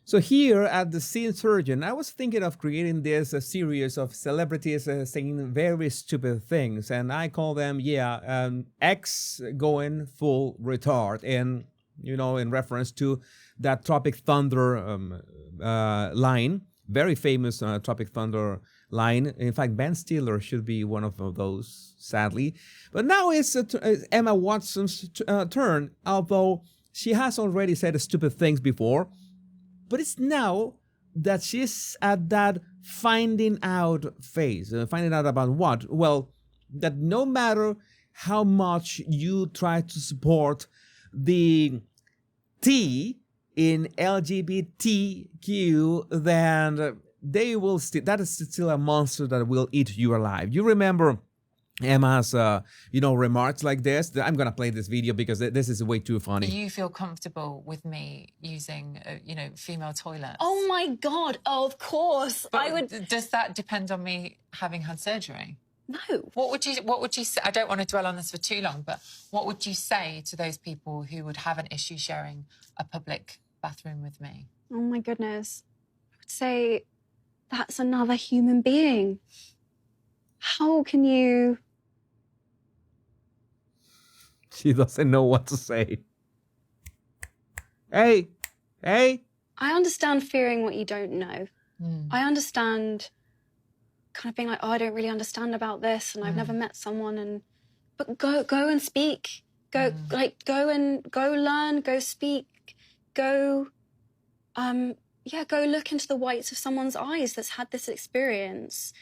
So here at the Scene Surgeon, I was thinking of creating this a series of celebrities saying very stupid things, and I call them, X going full retard, and in reference to that Tropic Thunder line, very famous Tropic Thunder line. In fact, Ben Stiller should be one of those, sadly. But now it's Emma Watson's turn, although she has already said stupid things before. But it's now that she's at that finding out phase. Finding out about what? Well, that no matter how much you try to support the T in LGBTQ, then they will still, that is still a monster that will eat you alive. You remember Emma's, remarks like this? I'm going to play this video because this is way too funny. Do you feel comfortable with me using, female toilets? Oh my God, of course. But I would. Does that depend on me having had surgery? No. What would you say? I don't want to dwell on this for too long, but what would you say to those people who would have an issue sharing a public bathroom with me? Oh my goodness. I would say that's another human being. How can you... She doesn't know what to say. Hey. I understand fearing what you don't know. I understand kind of being like, oh, I don't really understand about this, and I've never met someone, but go and speak. Go learn, go speak, go look into the whites of someone's eyes that's had this experience,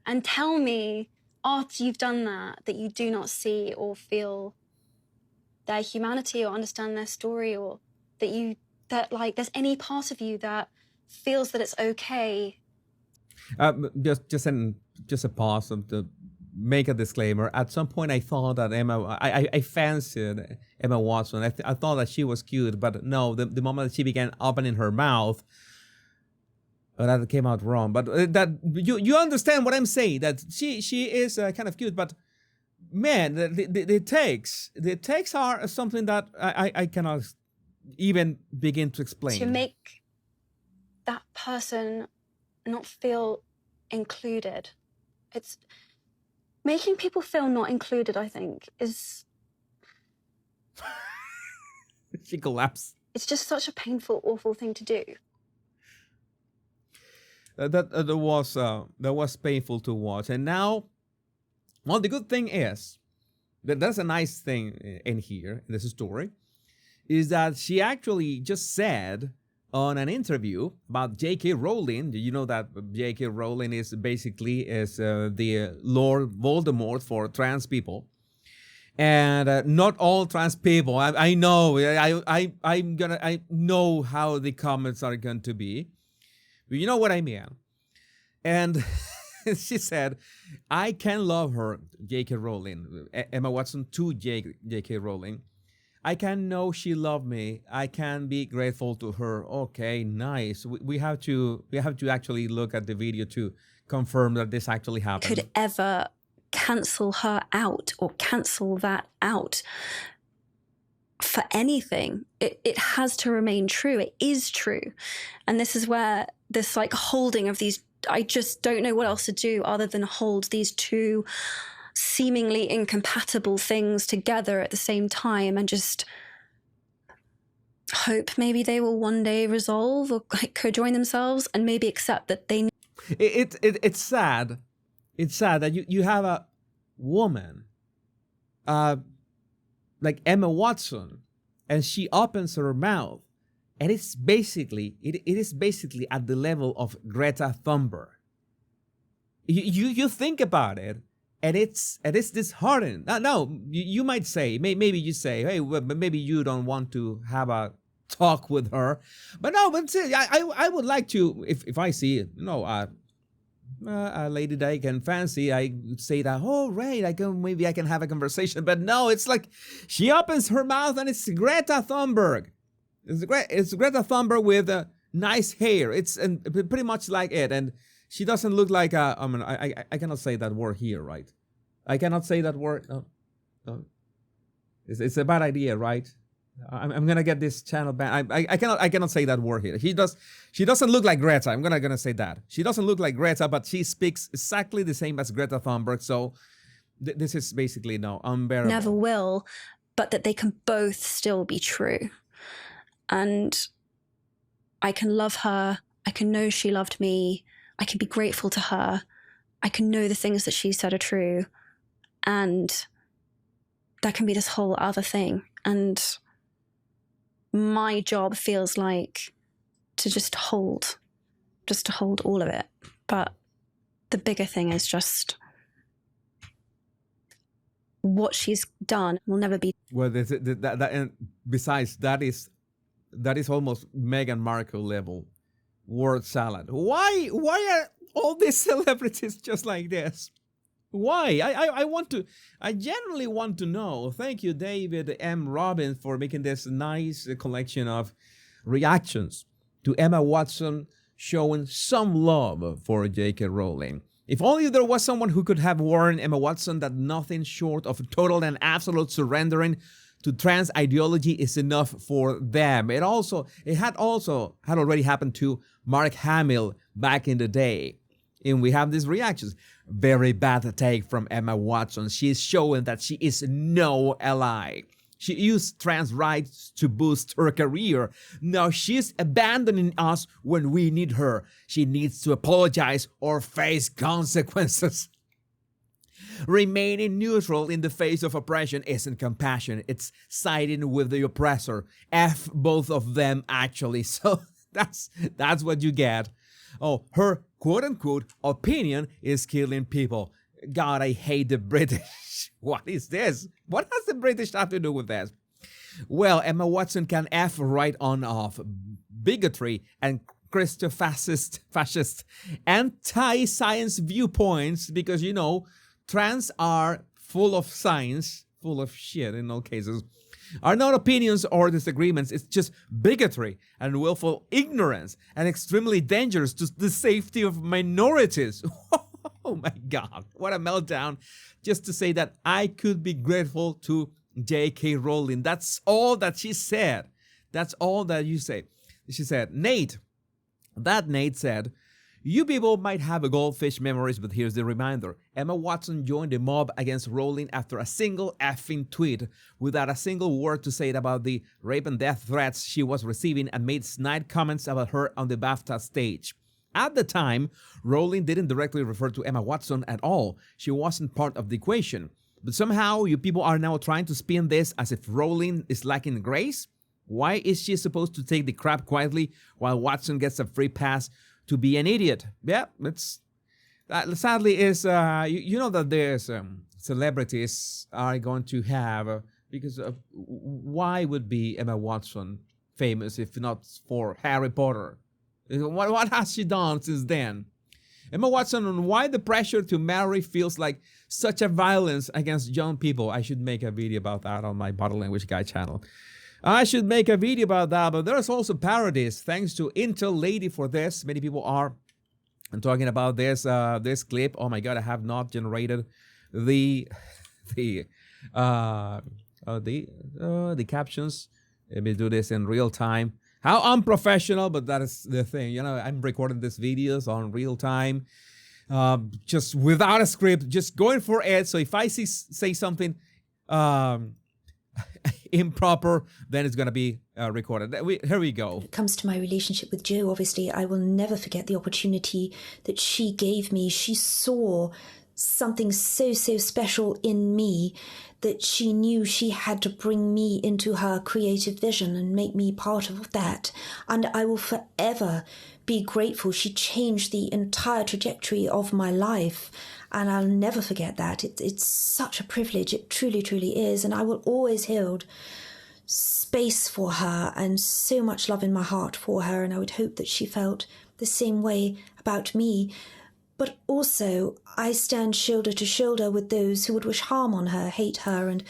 and tell me after you've done that you do not see or feel their humanity or understand their story, or that there's any part of you that feels that it's okay. Just a pause to make a disclaimer. At some point, I thought that I fancied Emma Watson. I thought that she was cute, but no, the moment that she began opening her mouth, that came out wrong. But that you understand what I'm saying? That she is kind of cute, but man, the takes are something that I cannot even begin to explain. To make that person not feel included. It's making people feel not included, I think, is... She collapsed. It's just such a painful, awful thing to do. That was painful to watch. And now, well, the good thing is that that's a nice thing in here, in this story, is that she actually just said on an interview about J.K. Rowling. You know that J.K. Rowling is basically the Lord Voldemort for trans people, and not all trans people. I know. I know how the comments are going to be. But you know what I mean. And she said, "I can love her, J.K. Rowling, Emma Watson to J.K. Rowling. I can know she loved me. I can be grateful to her." Okay, nice. We have to actually look at the video to confirm that this actually happened. Could ever cancel her out or cancel that out for anything. It has to remain true. It is true. And this is where this holding of these, I just don't know what else to do other than hold these two seemingly incompatible things together at the same time, and just hope maybe they will one day resolve or co-join themselves and maybe accept that they... It's sad. It's sad that you have a woman like Emma Watson, and she opens her mouth, and it is basically at the level of Greta Thunberg. You think about it, and it's disheartening. Now you might say, maybe you say, hey, well, maybe you don't want to have a talk with her, but no, but I would like to, if I see a lady that I can fancy, I say that, oh right, maybe I can have a conversation. But no, it's like she opens her mouth and it's Greta Thunberg. It's Greta Thunberg with nice hair. It's pretty much like it, and she doesn't look like a... I cannot say that word here, right? I cannot say that word. No. It's a bad idea, right? I'm gonna get this channel banned. I cannot say that word here. She doesn't look like Greta. I'm gonna say that. She doesn't look like Greta, but she speaks exactly the same as Greta Thunberg. So this is basically unbearable. Never will, but that they can both still be true. And I can love her. I can know she loved me. I can be grateful to her. I can know the things that she said are true. And that can be this whole other thing. And my job feels like to just hold all of it. But the bigger thing is just what she's done will never be. Well, and besides, that is almost Meghan Markle level word salad. Why are all these celebrities just like this? Why? I genuinely want to know. Thank you, David M. Robbins, for making this nice collection of reactions to Emma Watson showing some love for J.K. Rowling. If only there was someone who could have warned Emma Watson that nothing short of total and absolute surrendering to trans ideology is enough for them. It had already happened to Mark Hamill back in the day. And we have these reactions. Very bad take from Emma Watson. She is showing that she is no ally. She used trans rights to boost her career. Now she's abandoning us when we need her. She needs to apologize or face consequences. Remaining neutral in the face of oppression isn't compassion. It's siding with the oppressor. F both of them, actually. So that's what you get. Oh, her quote-unquote opinion is killing people. God, I hate the British. What is this? What has the British have to do with this? Well, Emma Watson can F right on off. Bigotry and Christo-fascist, anti-science viewpoints, because, trans are full of science, full of shit in all cases, are not opinions or disagreements. It's just bigotry and willful ignorance and extremely dangerous to the safety of minorities. Oh my God, what a meltdown. Just to say that I could be grateful to J.K. Rowling. That's all that she said. That's all that you say. She said, Nate said, you people might have a goldfish memories, but here's the reminder. Emma Watson joined the mob against Rowling after a single effing tweet without a single word to say about the rape and death threats she was receiving and made snide comments about her on the BAFTA stage. At the time, Rowling didn't directly refer to Emma Watson at all. She wasn't part of the equation. But somehow you people are now trying to spin this as if Rowling is lacking grace. Why is she supposed to take the crap quietly while Watson gets a free pass to be an idiot? Yeah, it's sadly is you know that there's celebrities are going to have because why would be Emma Watson famous if not for Harry Potter? What has she done since then? Emma Watson on why the pressure to marry feels like such a violence against young people. I should make a video about that on my Bottle Language Guy channel. I should make a video about that, but there's also parodies. Thanks to Intel Lady for this. Many people are talking about this clip. Oh my God, I have not generated the captions. Let me do this in real time. How unprofessional, but that is the thing. I'm recording these videos on real time, just without a script, just going for it. So if I say something improper, then it's going to be recorded. Here we go. When it comes to my relationship with Jo, obviously, I will never forget the opportunity that she gave me. She saw something so special in me that she knew she had to bring me into her creative vision and make me part of that. And I will forever be grateful. She changed the entire trajectory of my life. And I'll never forget that. It's such a privilege. It truly, truly is. And I will always hold space for her and so much love in my heart for her. And I would hope that she felt the same way about me. But also, I stand shoulder to shoulder with those who would wish harm on her, hate her, and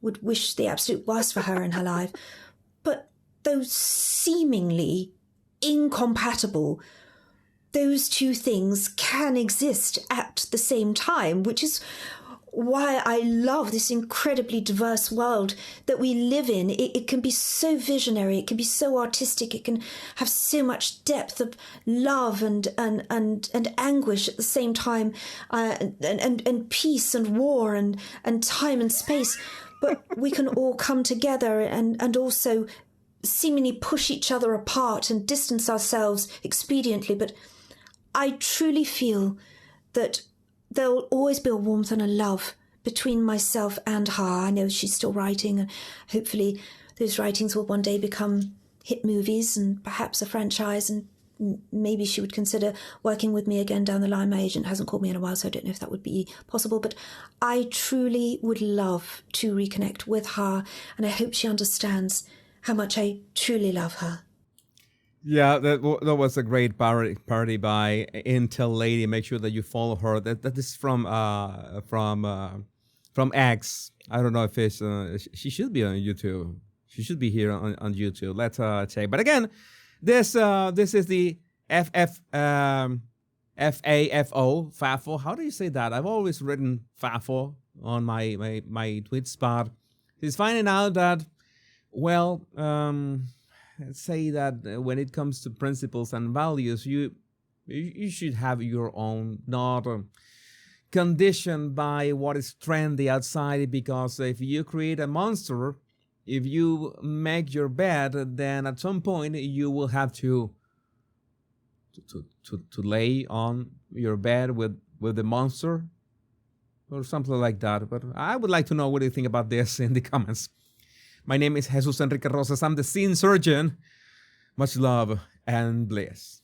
would wish the absolute worst for her in her life. But those seemingly incompatible, those two things can exist at the same time, which is why I love this incredibly diverse world that we live in. It can be so visionary, it can be so artistic, it can have so much depth of love and anguish at the same time, and peace and war and time and space. But we can all come together and also seemingly push each other apart and distance ourselves expediently. But I truly feel that there will always be a warmth and a love between myself and her. I know she's still writing, and hopefully those writings will one day become hit movies and perhaps a franchise, and maybe she would consider working with me again down the line. My agent hasn't called me in a while, so I don't know if that would be possible, but I truly would love to reconnect with her, and I hope she understands how much I truly love her. Yeah, that was a great parody by Intel Lady. Make sure that you follow her. That is from X. I don't know if it's she should be on YouTube. She should be here on YouTube. Let's check. But again, this is the FAFO. How do you say that? I've always written FAFO on my tweet spot. He's finding out that, well, say that when it comes to principles and values, you should have your own, not conditioned by what is trendy outside. Because if you create a monster, if you make your bed, then at some point you will have to lay on your bed with the monster or something like that. But I would like to know what you think about this in the comments. My name is Jesus Enrique Rosas. I'm the scene surgeon. Much love and bliss.